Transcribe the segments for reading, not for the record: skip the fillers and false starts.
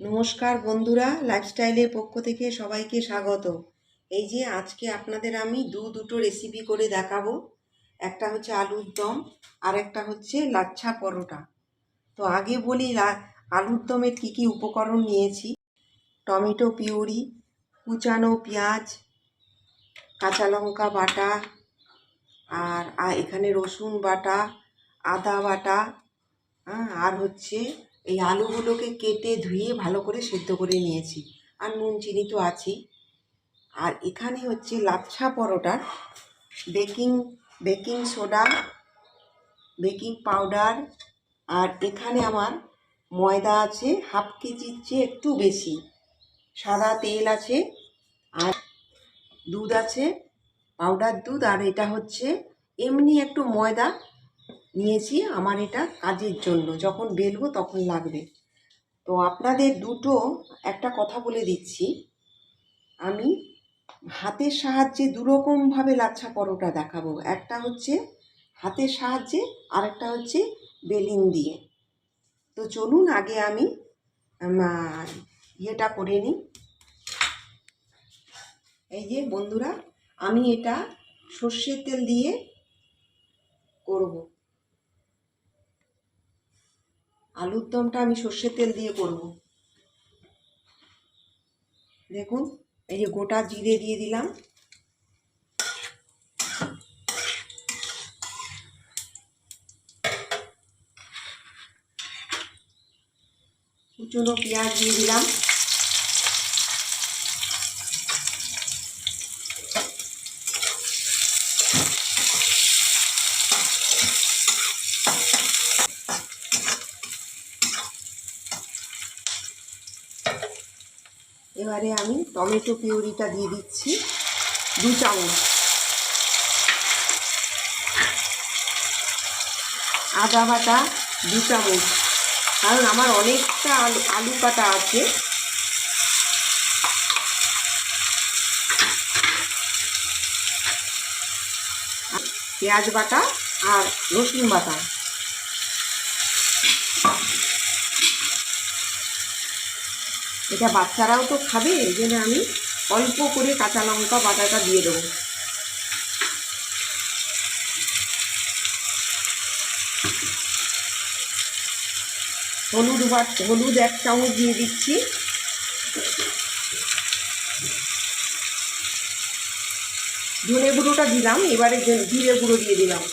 নমস্কার বন্ধুরা, লাইফস্টাইলের পক্ষ থেকে সবাইকে স্বাগত। এই যে আজকে আপনাদের আমি দুটো রেসিপি করে দেখাবো। একটা হচ্ছে আলুর দম আর একটা হচ্ছে লাচ্ছা পরোটা। তো আগে বলি আলুর দমের কী কী উপকরণ নিয়েছি। টমেটো পিউরি, কুচানো পেঁয়াজ, কাঁচা লঙ্কা বাটা, আর এখানে রসুন বাটা, আদা বাটা, আর হচ্ছে এই আলুগুলোকে কেটে ধুয়ে ভালো করে সেদ্ধ করে নিয়েছি, আর নুন চিনি তো আছেই। আর এখানে হচ্ছে লাচ্ছা পরোটার baking baking soda, baking powder, আর এখানে আমার ময়দা আছে হাফ কেজির চেয়ে একটু বেশি, সাদা তেল আছে, আর দুধ আছে, পাউডার দুধ। আর এটা হচ্ছে এমনি একটু ময়দা নিয়েছি, আমার এটা কাজের জন্য, যখন বেলবো তখন লাগবে। তো আপনাদের একটা কথা বলে দিচ্ছি, আমি হাতের সাহায্যে দুরকমভাবে লাচ্ছা পরোটা দেখাবো। একটা হচ্ছে হাতের সাহায্যে, আর একটা হচ্ছে বেলিন দিয়ে। তো চলুন আগে আমি ইয়েটা করে নিই। এই যে বন্ধুরা, আমি এটা সর্ষের তেল দিয়ে করব। আলুর দমটা আমি সর্ষের তেল দিয়ে করব। দেখুন, এই যে গোটা জিরে দিয়ে দিলাম, কুচনো পেঁয়াজ দিয়ে দিলাম, এবারে আমি টমেটো পিউরিটা দিয়ে দিচ্ছি 2 চামচ, আদা বাটা 2 চামচ, কারণ আমার অনেকটা আলু কাটা আছে। পেঁয়াজ বাটা আর রসুন বাটা। এটা বাচ্চারাও তো খাবে, এই জন্য আমি অল্প করে কাঁচা লঙ্কা বাটাটা দিয়ে দেবো। হলুদ 1 চামচ দিয়ে দিচ্ছি, ধনে গুঁড়োটা দিলাম, এবারে জিরে গুঁড়ো দিয়ে দিলাম।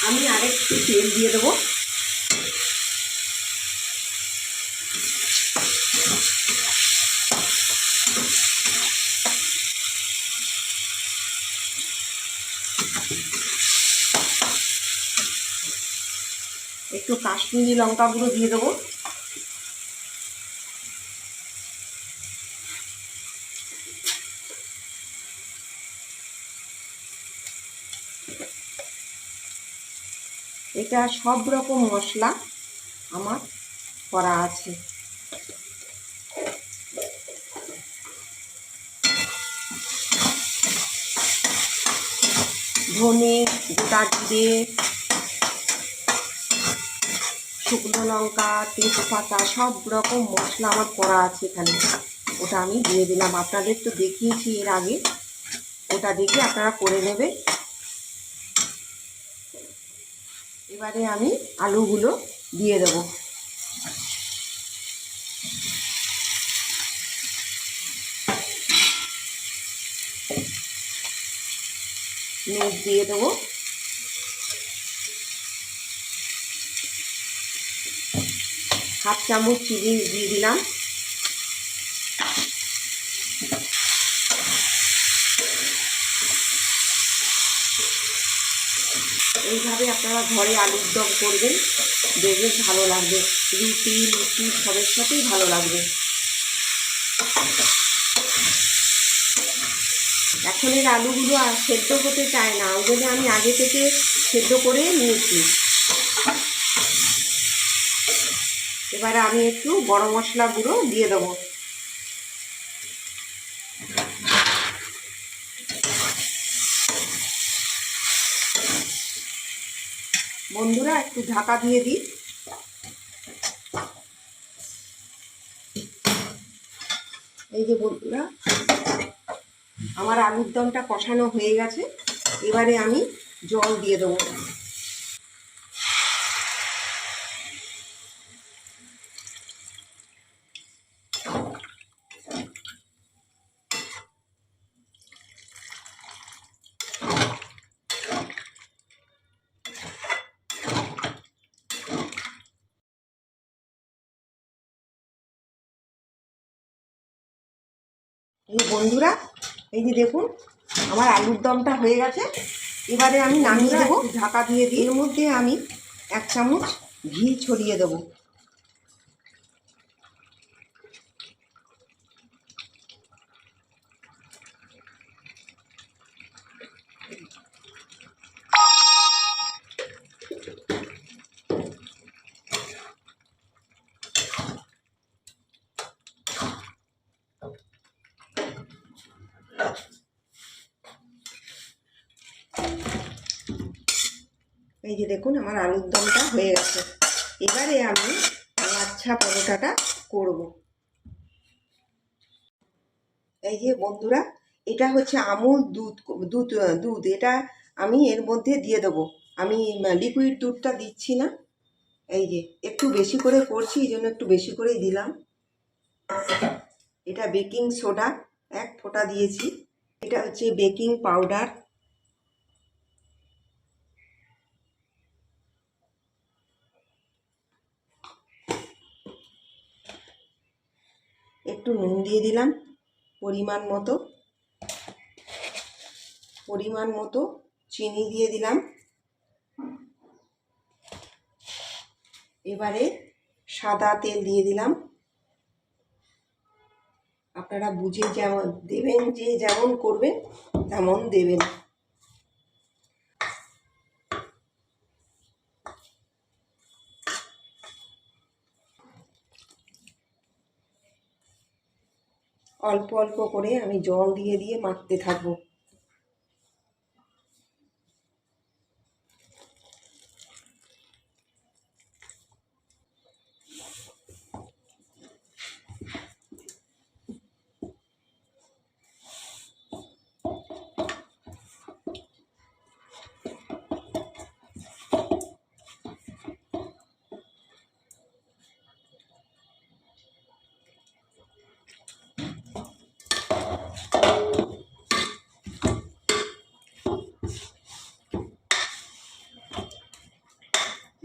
আমি আরেকটু তেল দিয়ে দেবো। একটু কাশ্মীরি লঙ্কা গুঁড়ো দিয়ে দেবো। এটা সব রকম মশলা আমার করা আছে। ধনে, গোটা জিরে, শুকনো লঙ্কা, তেজপাতা, সব রকম মশলা আমার করা আছে এখানে। ওটা আমি দিয়ে দিলাম, আপনাদের তো দেখিয়েছি এর আগে, ওটা দেখে আপনারা করে নেবে। এবারে আমি আলুগুলো দিয়ে দেবো। নুন দিয়ে দেবো, হাফ চামচ চিনি দিয়ে দিলাম। এইভাবে আপনারা ঘরে আলুর দম করবেন, দেখবেন ভালো লাগবে, রুটি লুচি সবের সাথেই ভালো লাগবে। এখনের আলুগুলো আর সেদ্ধ হতে চায় না, ওই জন্য আমি আগে থেকে সেদ্ধ করে নিয়েছি। এবারে আমি একটু গরম মশলা গুঁড়ো দিয়ে দেবো। বন্ধুরা একটু ঢাকা দিয়ে দিই। এই যে বন্ধুরা, আমার আলুর দমটা কষানো হয়ে গেছে। এবারে আমি জল দিয়ে দেবো। এই বন্ধুরা, এই যে দেখুন আমার আলুর দমটা হয়ে গেছে। এবারে আমি নামিয়ে দেবো। ঢাকা দিয়ে দিই। এর মধ্যে আমি 1 চামচ ঘি ছড়িয়ে দেবো। এই যে দেখুন আমার আলুর দমটা হয়ে গেছে। এবারে আমি লাচ্ছা পরোটাটা করব। এই যে বন্ধুরা, এটা হচ্ছে আমুল দুধ দুধ দুধ এটা আমি এর মধ্যে দিয়ে দেবো। আমি লিকুইড দুধটা দিচ্ছি না। এই যে একটু বেশি করে করছি, এই জন্য একটু বেশি করেই দিলাম। এটা বেকিং সোডা 1 ফোঁটা দিয়েছি। এটা হচ্ছে বেকিং পাউডার। একটু নুন দিয়ে দিলাম পরিমাণ মতো চিনি দিয়ে দিলাম। এবারে সাদা তেল দিয়ে দিলাম। আপনারা বুঝে যেমন দেবেন, যে যেমন করবেন তেমন দেবেন। অল্প অল্প করে আমি জল দিয়ে দিয়ে মাখতে থাকবো।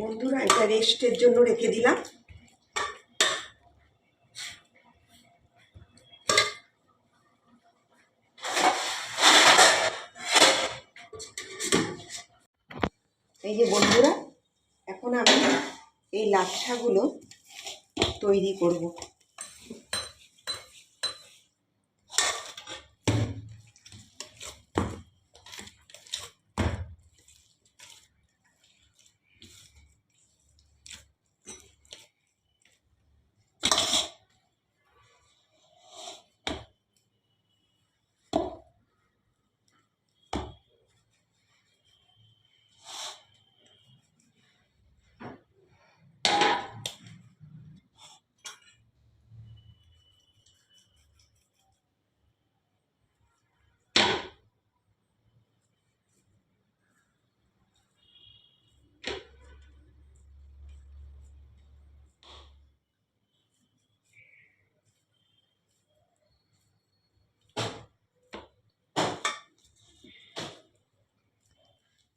বন্ধুরা, এটা রেস্টের জন্য রেখে দিলাম। এই যে বন্ধুরা, এখন আমি এই লাচ্ছাগুলো তৈরি করব।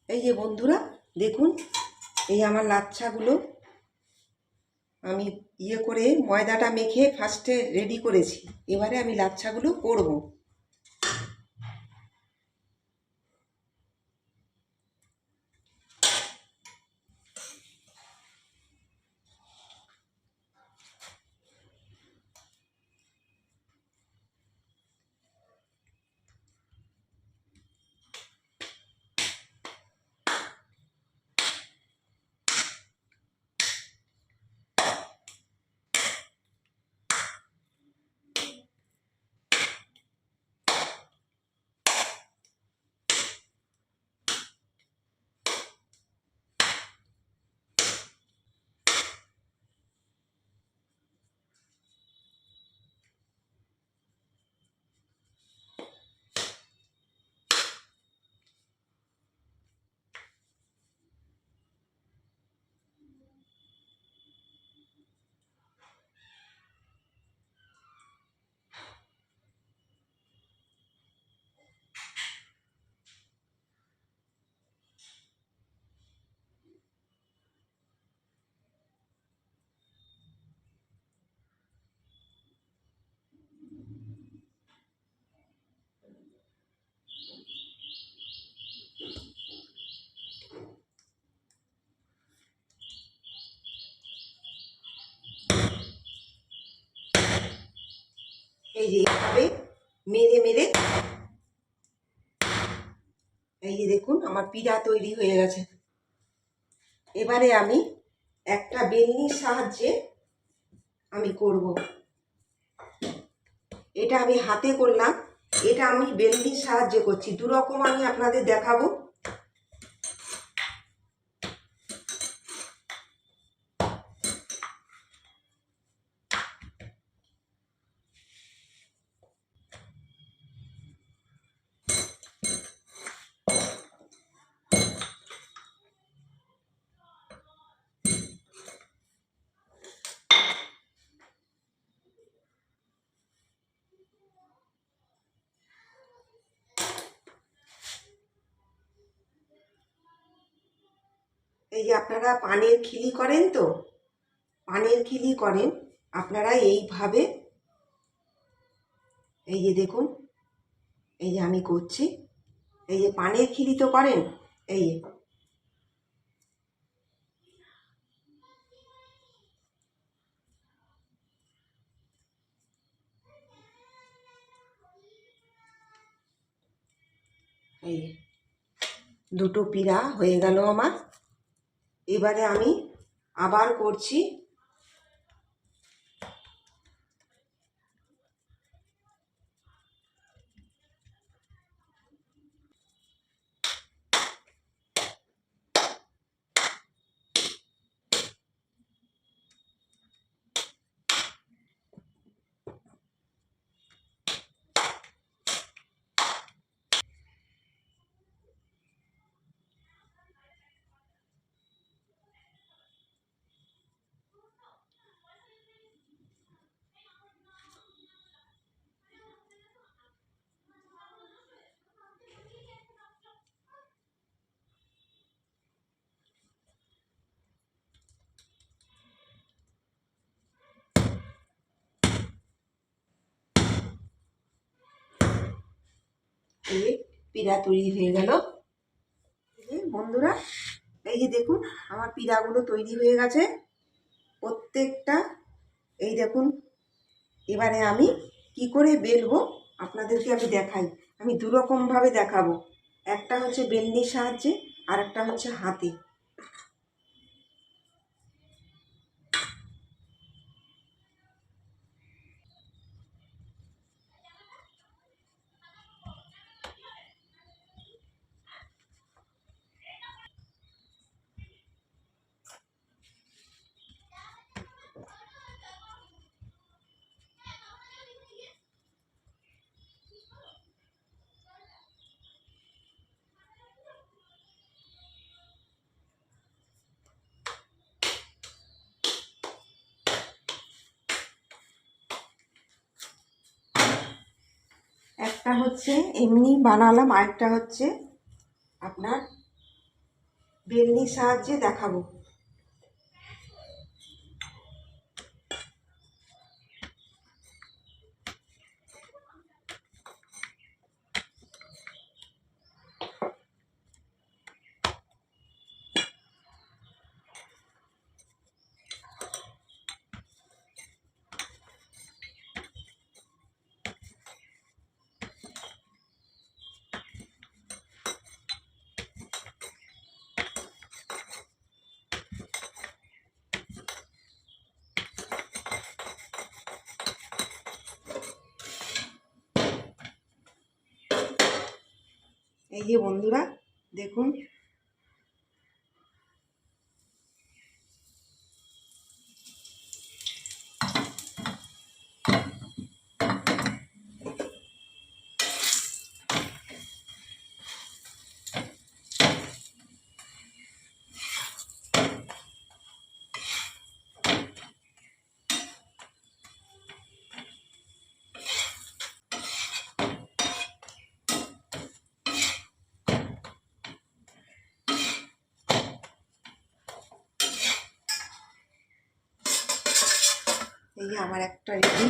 এই যে বন্ধুরা দেখুন, এই আমার লাচ্ছাগুলো আমি করে ময়দাটা মেখে ফার্স্টে রেডি করেছি। এবারে আমি লাচ্ছাগুলো করব। যে এভাবে মেরে মেরে, এই যে দেখুন আমার পিঠা তৈরি হয়ে গেছে। এবারে আমি একটা বেলনির সাহায্যে আমি করব। এটা আমি হাতে করলাম, এটা আমি বেলনির সাহায্যে করছি। দু রকম আমি আপনাদের দেখাবো। এই যে আপনারা পানের খিলি করেন, তো পানের খিলি করেন আপনারা এইভাবে, এই যে দেখুন, এই যে আমি করছি, এই যে পানের খিলি তো করেন, এই এই দুটো পিড়া হয়ে গেল আমার। এবারে আমি আবার করছি। এই যে পিড়া তৈরি হয়ে গেল। এই যে বন্ধুরা, এই যে দেখুন আমার পিড়াগুলো তৈরি হয়ে গেছে প্রত্যেকটা। এই দেখুন, এবারে আমি কি করে বেলবো আপনাদেরকে আমি দেখাই। আমি দুরকমভাবে দেখাবো, একটা হচ্ছে বেলনির সাহায্যে আর একটা হচ্ছে হাতে। একটা হচ্ছে এমনি বানালাম, আরেকটা হচ্ছে আপনার বেলনির সাহায্যে দেখাবো। এই যে বন্ধুরা দেখুন, এই যে আমার একটা রেডি।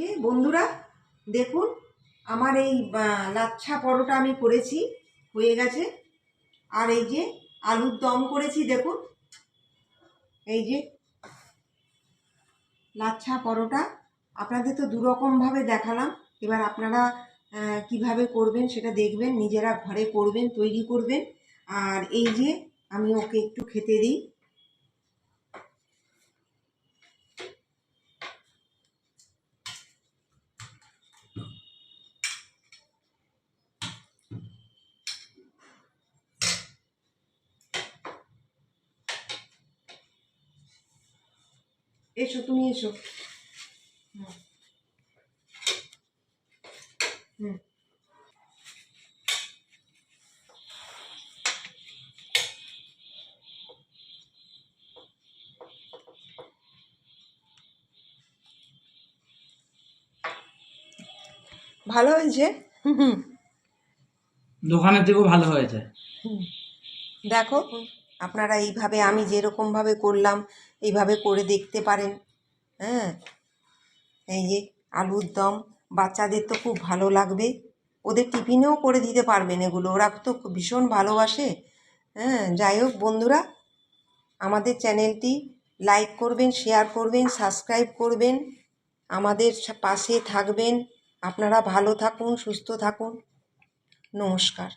যে বন্ধুরা দেখুন, আমার এই লাচ্ছা পরোটা আমি করেছি, হয়ে গেছে। আর এই যে আলুর দম করেছি, দেখুন এই যে লাচ্ছা পরোটা। আপনাদের তো দুরকমভাবে দেখালাম, এবার আপনারা কিভাবে করবেন সেটা দেখবেন, নিজেরা ঘরে করবেন, তৈরি করবেন। আর এই যে আমি ওকে একটু খেতে দিই। এসো, তুমি এসো। হুম হুম। ভালো হয়েছে। হুম হুম। দোকানের থেকেও ভালো হয়েছে। দেখো, আপনারা এইভাবে আমি যেরকমভাবে করলাম এইভাবে করে দেখতে পারেন। হ্যাঁ, এই যে আলুর দম, বাচ্চাদের তো খুব ভালো লাগবে, ওদের টিফিনেও করে দিতে পারবেন এগুলো, ওরা তো ভীষণ ভালোবাসে। হ্যাঁ, যাই হোক বন্ধুরা, আমাদের চ্যানেলটি লাইক করবেন, শেয়ার করবেন, সাবস্ক্রাইব করবেন, আমাদের পাশে থাকবেন। আপনারা ভালো থাকুন, সুস্থ থাকুন। নমস্কার।